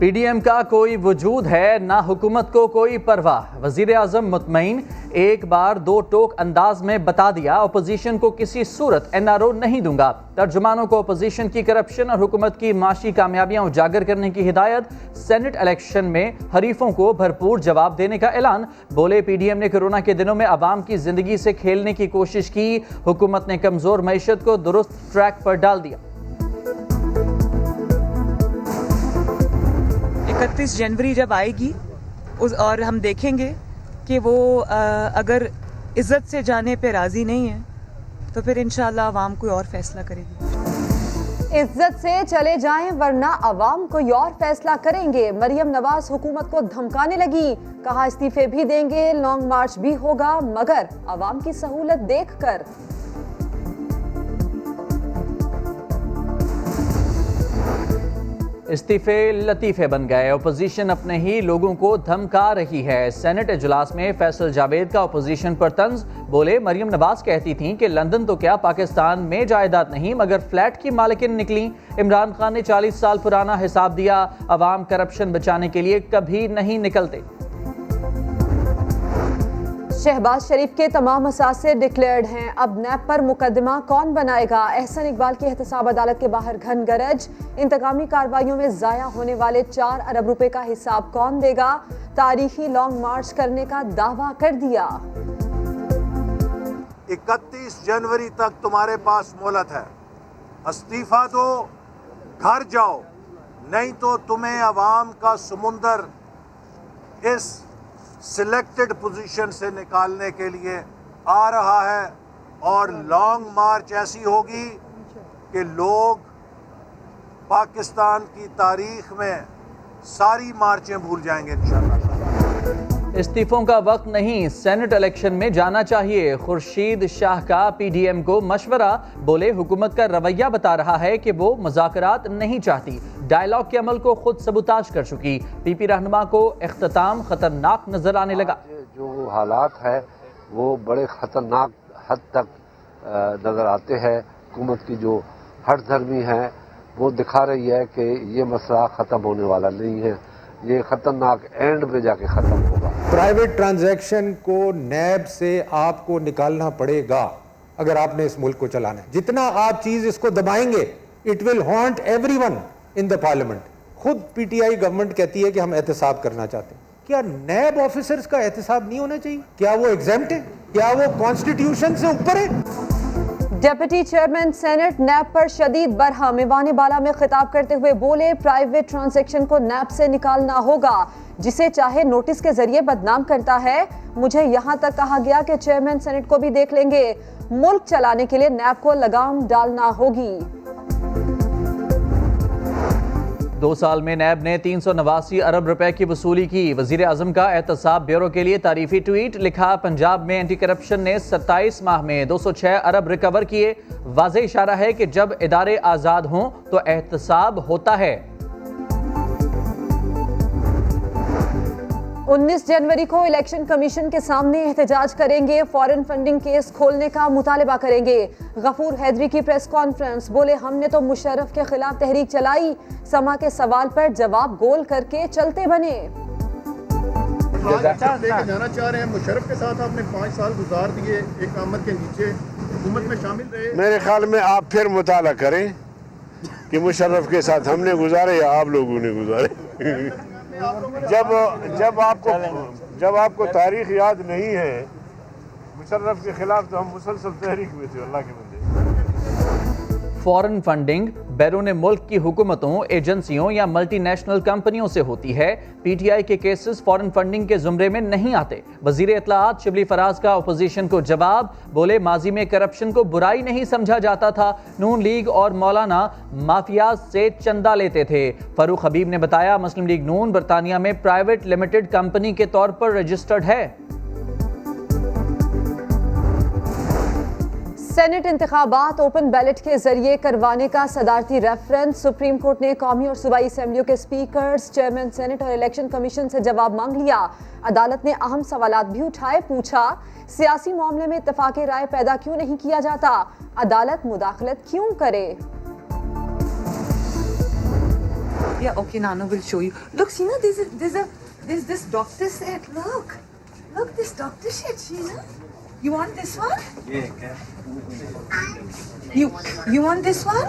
P D M کا کوئی وجود ہے نہ حکومت کو کوئی پرواہ، وزیر اعظم مطمئن، ایک بار دو ٹوک انداز میں بتا دیا اپوزیشن کو کسی صورت این آر او نہیں دوں گا۔ ترجمانوں کو اپوزیشن کی کرپشن اور حکومت کی معاشی کامیابیاں اجاگر کرنے کی ہدایت، سینٹ الیکشن میں حریفوں کو بھرپور جواب دینے کا اعلان۔ بولے پی ڈی ایم نے کورونا کے دنوں میں عوام کی زندگی سے کھیلنے کی کوشش کی، حکومت نے کمزور معیشت کو درست ٹریک پر ڈال دیا۔ 31 جنوری جب آئے گی اور ہم دیکھیں گے کہ وہ اگر عزت سے جانے پہ راضی نہیں ہے تو پھر انشاءاللہ عوام کوئی اور فیصلہ کرے گی۔ عزت سے چلے جائیں ورنہ عوام کوئی اور فیصلہ کریں گے، مریم نواز حکومت کو دھمکانے لگی، کہا استعفے بھی دیں گے، لانگ مارچ بھی ہوگا مگر عوام کی سہولت دیکھ کر۔ استعفے لطیفے بن گئے، اپوزیشن اپنے ہی لوگوں کو دھمکا رہی ہے۔ سینٹ اجلاس میں فیصل جاوید کا اپوزیشن پر طنز، بولے مریم نواز کہتی تھیں کہ لندن تو کیا پاکستان میں جائیداد نہیں مگر فلیٹ کی مالکن نکلیں۔ عمران خان نے 40 سال پرانا حساب دیا، عوام کرپشن بچانے کے لیے کبھی نہیں نکلتے۔ شہباز شریف کے تمام اثاثے ڈکلیئرڈ ہیں، اب نیب پر مقدمہ کون بنائے گا؟ احسن اقبال کی احتساب عدالت کے باہر گھن گرج، انتقامی کارروائیوں میں ضائع ہونے والے 4 ارب روپے کا حساب کون دے گا؟ تاریخی لانگ مارچ کرنے کا دعویٰ کر دیا۔ 31 جنوری تک تمہارے پاس مہلت ہے، استعفیٰ دو، گھر جاؤ، نہیں تو تمہیں عوام کا سمندر اس سلیکٹڈ پوزیشن سے نکالنے کے لیے آ رہا ہے، اور لانگ مارچ ایسی ہوگی کہ لوگ پاکستان کی تاریخ میں ساری مارچیں بھول جائیں گے انشاءاللہ۔ استعفوں کا وقت نہیں، سینٹ الیکشن میں جانا چاہیے، خورشید شاہ کا پی ڈی ایم کو مشورہ، بولے حکومت کا رویہ بتا رہا ہے کہ وہ مذاکرات نہیں چاہتی، ڈائیلاگ کے عمل کو خود سبوتاژ کر چکی۔ پی پی رہنما کو اختتام خطرناک نظر آنے لگا۔ جو حالات ہے وہ بڑے خطرناک حد تک نظر آتے ہیں، حکومت کی جو ہٹ دھرمی ہے وہ دکھا رہی ہے کہ یہ مسئلہ ختم ہونے والا نہیں ہے، یہ خطرناک اینڈ پہ جا کے ختم ہوگا۔ پرائیویٹ ٹرانزیکشن کو نیب سے آپ کو نکالنا پڑے گا اگر آپ نے اس ملک کو چلانا ہے۔ جتنا آپ چیز اس کو دبائیں گے it will haunt every one in the parliament. خود پی ٹی آئی گورنمنٹ کہتی ہے کہ ہم احتساب کرنا چاہتے ہیں، کیا نیب آفیسرز کا احتساب نہیں ہونا چاہیے؟ کیا وہ ایگزیمپٹ ہے؟ کیا وہ کانسٹیٹیوشن سے اوپر ہے؟ ڈپٹی چیئرمین سینٹ نیب پر شدید برہم، ایوان بالا میں خطاب کرتے ہوئے بولے پرائیویٹ ٹرانزیکشن کو نیب سے نکالنا ہوگا، جسے چاہے نوٹس کے ذریعے بدنام کرتا ہے۔ مجھے یہاں تک کہا گیا کہ چیئرمین سینٹ کو بھی دیکھ لیں گے، ملک چلانے کے لیے نیب کو لگام ڈالنا ہوگی۔ 2 سال میں نیب نے 389 ارب روپے کی وصولی کی، وزیر اعظم کا احتساب بیورو کے لیے تعریفی ٹویٹ، لکھا پنجاب میں اینٹی کرپشن نے 27 ماہ میں 206 ارب ریکور کیے، واضح اشارہ ہے کہ جب ادارے آزاد ہوں تو احتساب ہوتا ہے۔ 19 جنوری کو الیکشن کمیشن کے سامنے احتجاج کریں گے، فارن فنڈنگ کیس کھولنے کا مطالبہ کریں گے۔ غفور حیدری کی پریس کانفرنس، بولے ہم نے تو مشرف کے خلاف تحریک چلائی، سما کے سوال پر جواب گول کر کے چلتے بنے۔ لے کے جانا چاہ رہے ہیں، مشرف کے ساتھ آپ نے 5 سال گزار دیے، ایک آمد کے نیچے حکومت میں شامل رہے۔ میرے خیال میں آپ پھر مطالعہ کریں کہ مشرف کے ساتھ ہم نے گزارے یا آپ لوگوں نے گزارے۔ جب آپ کو تاریخ یاد نہیں ہے، مشرف کے خلاف تو ہم مسلسل تحریک میں تھے، اللہ کے بندے۔ فارن فنڈنگ بیرون ملک کی حکومتوں، ایجنسیوں یا ملٹی نیشنل کمپنیوں سے ہوتی ہے، پی ٹی آئی کے کیسز فارن فنڈنگ کے زمرے میں نہیں آتے۔ وزیر اطلاعات شبلی فراز کا اپوزیشن کو جواب، بولے ماضی میں کرپشن کو برائی نہیں سمجھا جاتا تھا، نون لیگ اور مولانا مافیاز سے چندہ لیتے تھے۔ فاروق حبیب نے بتایا مسلم لیگ نون برطانیہ میں پرائیویٹ لمیٹڈ کمپنی کے طور پر رجسٹرڈ ہے۔ سینٹ انتخابات اوپن بیلٹ کے ذریعے کروانے کا صدارتی ریفرنس، سپریم کورٹ نے قومی اور صوبائی اسمبلیوں کے اسپیکرز، چیئرمین سینٹ اور الیکشن کمیشن سے جواب مانگ لیا۔ عدالت نے اہم سوالات بھی اٹھائے، پوچھا سیاسی معاملے میں اتفاق رائے پیدا کیوں نہیں کیا جاتا، عدالت مداخلت کیوں کرے؟ Yeah, okay, Nano will show you. Look, Sheena, there's this doctor set. Look, this doctor set, Sheena. You want this one? You want this one?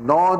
9,